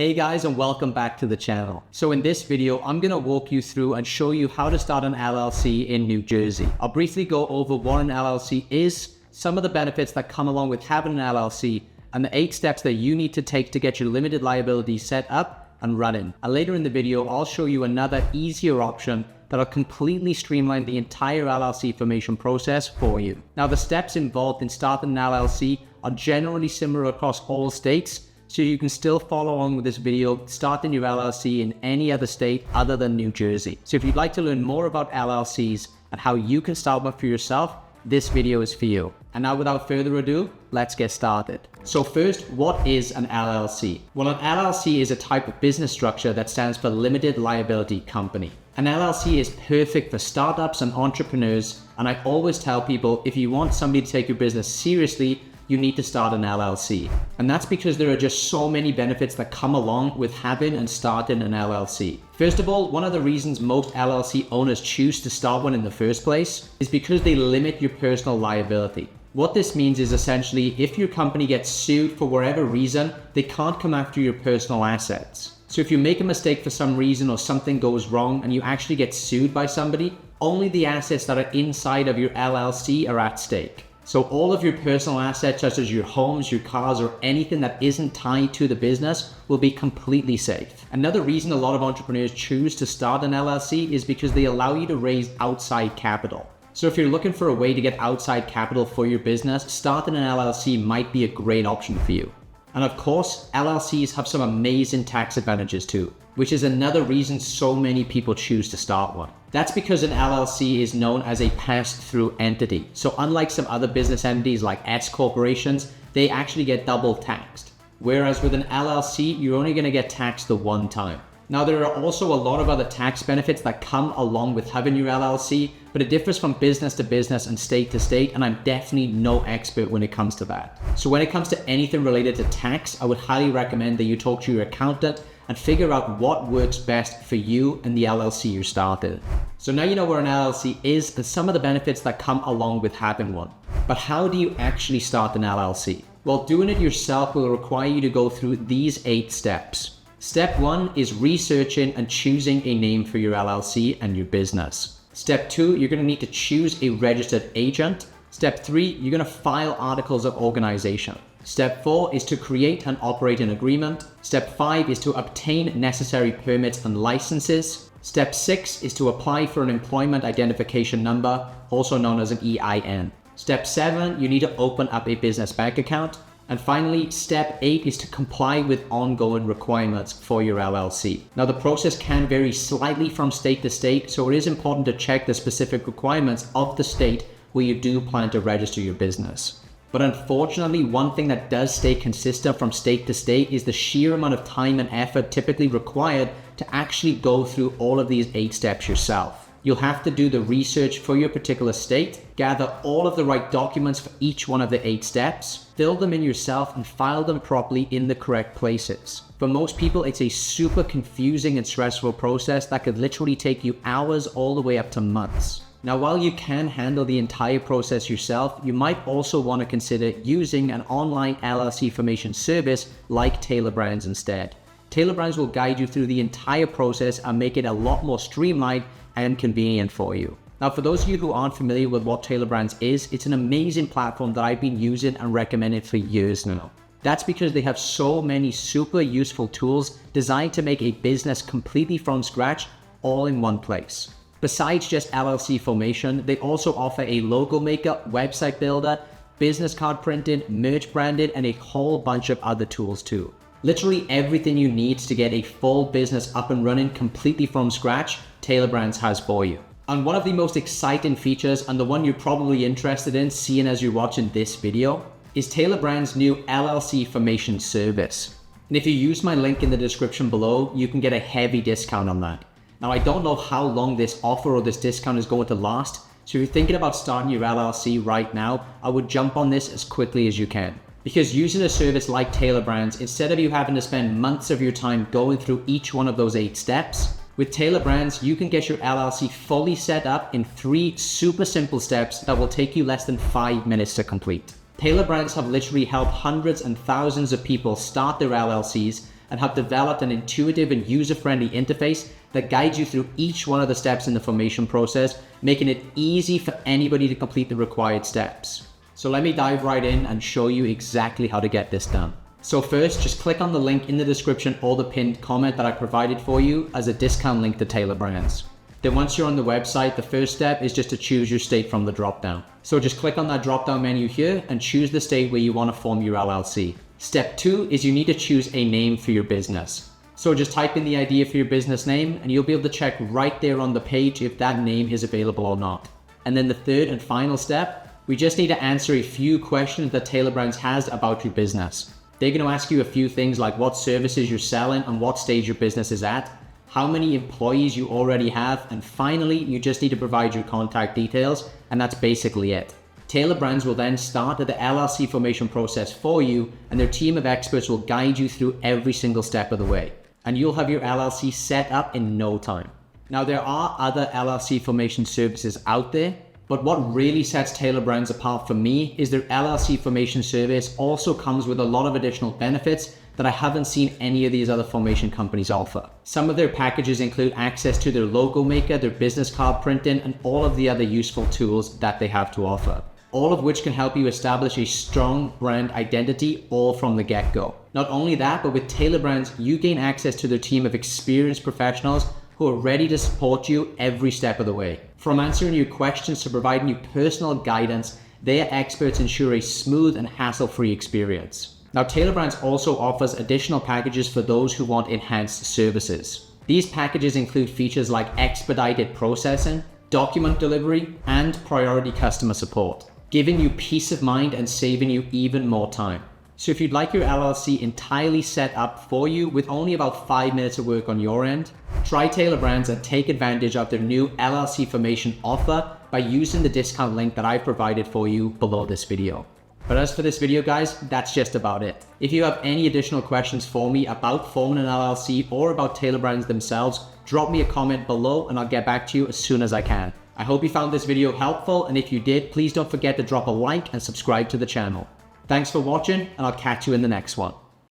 Hey guys, and welcome back to the channel. So in this video, I'm going to walk you through and show you how to start an LLC in New Jersey. I'll briefly go over what an LLC is, some of the benefits that come along with having an LLC, and the 8 steps that you need to take to get your limited liability set up and running. And later in the video, I'll show you another easier option that'll completely streamline the entire LLC formation process for you. Now, the steps involved in starting an LLC are generally similar across all states, so you can still follow along with this video starting your LLC in any other state other than New Jersey. So if you'd like to learn more about LLCs and how you can start one for yourself, this video is for you. And now without further ado, let's get started. So first, what is an LLC? Well, an LLC is a type of business structure that stands for Limited Liability Company. An LLC is perfect for startups and entrepreneurs, and I always tell people if you want somebody to take your business seriously, you need to start an LLC. And that's because there are just so many benefits that come along with having and starting an LLC. First of all, one of the reasons most LLC owners choose to start one in the first place is because they limit your personal liability. What this means is essentially if your company gets sued for whatever reason, they can't come after your personal assets. So if you make a mistake for some reason or something goes wrong and you actually get sued by somebody, only the assets that are inside of your LLC are at stake. So all of your personal assets, such as your homes, your cars, or anything that isn't tied to the business will be completely safe. Another reason a lot of entrepreneurs choose to start an LLC is because they allow you to raise outside capital. So if you're looking for a way to get outside capital for your business, starting an LLC might be a great option for you. And of course, LLCs have some amazing tax advantages too, which is another reason so many people choose to start one. That's because an LLC is known as a pass-through entity. So unlike some other business entities like S corporations, they actually get double taxed. Whereas with an LLC, you're only going to get taxed the one time. Now, there are also a lot of other tax benefits that come along with having your LLC, but it differs from business to business and state to state, and I'm definitely no expert when it comes to that. So when it comes to anything related to tax, I would highly recommend that you talk to your accountant and figure out what works best for you and the LLC you started. So now you know where an LLC is and some of the benefits that come along with having one. But how do you actually start an LLC? Well, doing it yourself will require you to go through these 8 steps. Step 1 is researching and choosing a name for your LLC and your business. Step 2, you're going to need to choose a registered agent. Step 3, you're going to file articles of organization. Step 4 is to create and operate an agreement. Step 5 is to obtain necessary permits and licenses. Step 6 is to apply for an employment identification number, also known as an EIN. Step 7, you need to open up a business bank account. And finally, step 8 is to comply with ongoing requirements for your LLC. Now, the process can vary slightly from state to state, so it is important to check the specific requirements of the state where you do plan to register your business. But unfortunately, one thing that does stay consistent from state to state is the sheer amount of time and effort typically required to actually go through all of these 8 steps yourself. You'll have to do the research for your particular state, gather all of the right documents for each one of the 8 steps, fill them in yourself, and file them properly in the correct places. For most people, it's a super confusing and stressful process that could literally take you hours all the way up to months. Now, while you can handle the entire process yourself, you might also want to consider using an online LLC formation service like Tailor Brands instead. Tailor Brands will guide you through the entire process and make it a lot more streamlined and convenient for you. Now, for those of you who aren't familiar with what Tailor Brands is, it's an amazing platform that I've been using and recommending for years now. That's because they have so many super useful tools designed to make a business completely from scratch, all in one place. Besides just LLC formation, they also offer a logo maker, website builder, business card printing, merch branding, and a whole bunch of other tools too. Literally everything you need to get a full business up and running completely from scratch, Tailor Brands has for you. And one of the most exciting features, and the one you're probably interested in seeing as you're watching this video, is Tailor Brands' new LLC formation service. And if you use my link in the description below, you can get a heavy discount on that. Now, I don't know how long this offer or this discount is going to last, so if you're thinking about starting your LLC right now, I would jump on this as quickly as you can. Because using a service like Tailor Brands, instead of you having to spend months of your time going through each one of those 8 steps, with Tailor Brands, you can get your LLC fully set up in 3 super simple steps that will take you less than 5 minutes to complete. Tailor Brands have literally helped hundreds and thousands of people start their LLCs, and have developed an intuitive and user-friendly interface that guides you through each one of the steps in the formation process, making it easy for anybody to complete the required steps. So let me dive right in and show you exactly how to get this done. So first, just click on the link in the description or the pinned comment that I provided for you as a discount link to Tailor Brands. Then once you're on the website, the first step is just to choose your state from the drop-down. So just click on that drop-down menu here and choose the state where you want to form your LLC. Step 2 is you need to choose a name for your business. So just type in the idea for your business name and you'll be able to check right there on the page if that name is available or not. And then the third and final step, we just need to answer a few questions that Tailor Brands has about your business. They're going to ask you a few things like what services you're selling and what stage your business is at, how many employees you already have, and finally, you just need to provide your contact details, and that's basically it. Tailor Brands will then start the LLC formation process for you, and their team of experts will guide you through every single step of the way, and you'll have your LLC set up in no time. Now, there are other LLC formation services out there, but what really sets Tailor Brands apart for me is their LLC formation service also comes with a lot of additional benefits that I haven't seen any of these other formation companies offer. Some of their packages include access to their logo maker, their business card printing, and all of the other useful tools that they have to offer, all of which can help you establish a strong brand identity all from the get-go. Not only that, but with Tailor Brands, you gain access to their team of experienced professionals who are ready to support you every step of the way. From answering your questions to providing you personal guidance, their experts ensure a smooth and hassle-free experience. Now, Tailor Brands also offers additional packages for those who want enhanced services. These packages include features like expedited processing, document delivery, and priority customer support, giving you peace of mind and saving you even more time. So if you'd like your LLC entirely set up for you with only about 5 minutes of work on your end, try Tailor Brands and take advantage of their new LLC formation offer by using the discount link that I provided for you below this video. But as for this video, guys, that's just about it. If you have any additional questions for me about forming an LLC or about Tailor Brands themselves, drop me a comment below and I'll get back to you as soon as I can. I hope you found this video helpful, and if you did, please don't forget to drop a like and subscribe to the channel. Thanks for watching, and I'll catch you in the next one.